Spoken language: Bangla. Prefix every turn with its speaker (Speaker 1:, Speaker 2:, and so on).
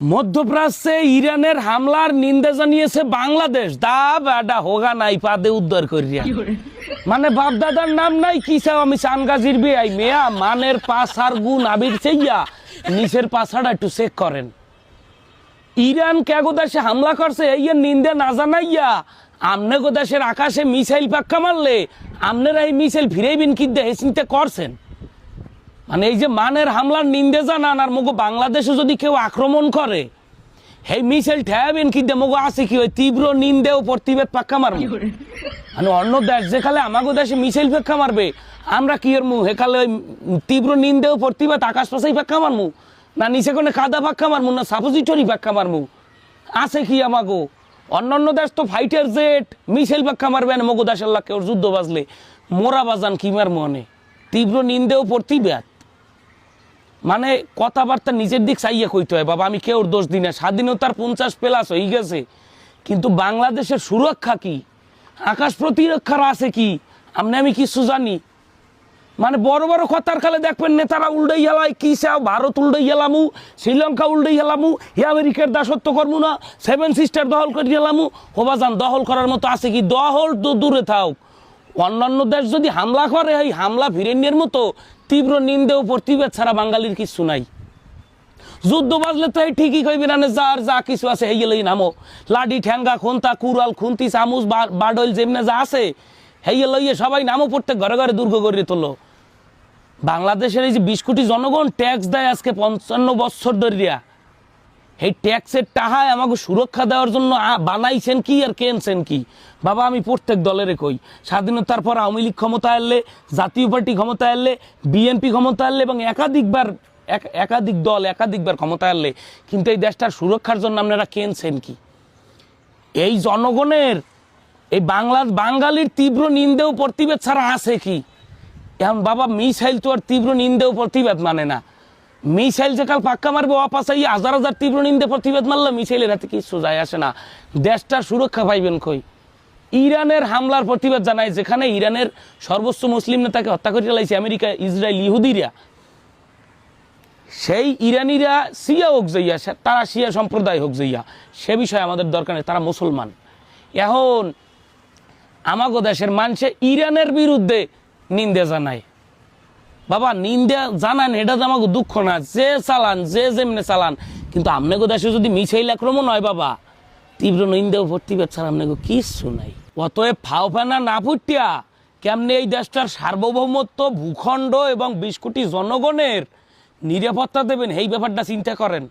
Speaker 1: মধ্যপ্রাচ্যে ইরানের হামলার নিন্দা জানিয়েছে বাংলাদেশ। দা বাডা হোগা নাই পাদে উদ্ধার করিয়া, মানে বাপদাদার নাম নাই কি চাও আমি চানগাজির বেআই মেয়া মানের পাশার গুণ আবির চাইয়া নিচের পাশাটা একটু চেক করেন। ইরান কেগো দেশে হামলা করছে এই নিন্দা না জানাইয়া আমনে গো দেশের আকাশে মিসাইল পাক্কা মারলে আপনারা এই মিসাইল ফিরাইবেন কি দেহে চিন্তা করছেন? মানে এই যে মানের হামলার নিন্দে জানান আর মগো বাংলাদেশে যদি কেউ আক্রমণ করে এই মিসাইল ঠেয়াবেন কি মগো আছে কি ওই তীব্র নিন্দে ও প্রতিবাদ পাক্কা মারবো। মানে অন্য দেশ যেখানে আমাগো দেশে মিসাইল পাক্কা মারবে আমরা কি এর মুখ হেকালে ওই তীব্র নিন্দে ও প্রতিবাদ আকাশ পাশাই পাক্কা মারমু, না নিচে কোনো কাদা পাক্কা মারমু, না সাপোজিটরি পাক্কা মারমু? আছে কি আমাগো? অন্যান্য দেশ তো ফাইটার জেট মিসাইল পাক্কা মারবে না, মগো দেশের লাখ ওর যুদ্ধ বাজলে মোরা বাজান কি মার মনে তীব্র নিন্দে ও প্রতিবাদ। মানে কথাবার্তা নিজের দিক চাইয়া কইতে হয় বাবা, আমি কেউর দোষ দিই না, স্বাধীনতার 50+ হয়ে গেছে, কিন্তু বাংলাদেশের সুরক্ষা কি, আকাশ প্রতিরক্ষার আছে কি আমি কিছু জানি? মানে বড় বড় কথার খালে দেখবেন নেতারা উল্টাই হেলায় কি চাও, ভারত উল্টাই হেলামু, শ্রীলঙ্কা উল্টাই হেলামু, আমেরিকার দাসত্ব করবো না, 7 সিস্টার দখল করে হেলামু। হোবাজান দখল করার মতো আছে কি? দখল তো দূরে থাক, অন্যান্য দেশ যদি হামলা করে এই হামলা ফিরেনিয়ার মতো তীব্র নিন্দে ও প্রতিবাদ ছাড়া বাঙালির কিছু নাই। যুদ্ধ বাজলে তো এই ঠিকই কইবে না, যার যা কিছু আছে এই লই নামো, লাডি ঠ্যাঙ্গা খন্তা কুড়াল খুন্তি চামচ বাডল যেমনে যা আছে হেয়ে লইয়ে সবাই নামও পড়তে ঘরে ঘরে দুর্গ করে তোলো। বাংলাদেশের এই যে 20 কোটি জনগণ ট্যাক্স দেয় আজকে 55 বছর ধরিয়া, এই ট্যাক্সের টাহায় আমাকে সুরক্ষা দেওয়ার জন্য বানাইছেন কি আর কেনছেন কি? বাবা আমি প্রত্যেক দলের কই, স্বাধীনতার পর আওয়ামী লীগ ক্ষমতা এলে, জাতীয় পার্টি ক্ষমতা এলে, বিএনপি ক্ষমতা এলে এবং একাধিক দল একাধিকবার ক্ষমতা এলে, কিন্তু এই দেশটার সুরক্ষার জন্য আপনারা কেনছেন কি? এই জনগণের এই বাঙালির তীব্র নিন্দেও প্রতিবাদ ছাড়া আছে কি? এখন বাবা মিসাইল তো আর তীব্র নিন্দেও প্রতিবাদ মানে না। মিসাইল যে কাল পাক্কা মারবে অপাশাই হাজার হাজার তীব্র নিন্দে প্রতিবাদ মারলে মিসাইলের হাতে কিছু যায় আসে না, দেশটার সুরক্ষা পাইবেন কই? ইরানের হামলার প্রতিবাদ জানায় যেখানে ইরানের সর্বোচ্চ মুসলিম নেতাকে হত্যা করে চালাইছে আমেরিকা, ইসরায়েল, ইহুদিরা, সেই ইরানিরা শিয়া হোক যাইয়া, তারা শিয়া সম্প্রদায় হোক যাইয়া, সে বিষয়ে আমাদের দরকার নেই, তারা মুসলমান। এখন আমাগো দেশের মানুষে ইরানের বিরুদ্ধে নিন্দে জানায়, বাবা নিন্দা জানান এটা তো আমাকে দুঃখ না, যে চালান যে যেমনে চালান, কিন্তু আপনাকে দেশে যদি মিসাইল আক্রমণ হয় বাবা তীব্র নিন্দা প্রতিবাদ ছাড়া আপনাকে কিচ্ছু নাই। অতএব ফাওফানা না ফুটিয়া কেমনে এই দেশটার সার্বভৌমত্ব, ভূখণ্ড এবং 20 কোটি জনগণের নিরাপত্তা দেবেন এই ব্যাপারটা চিন্তা করেন।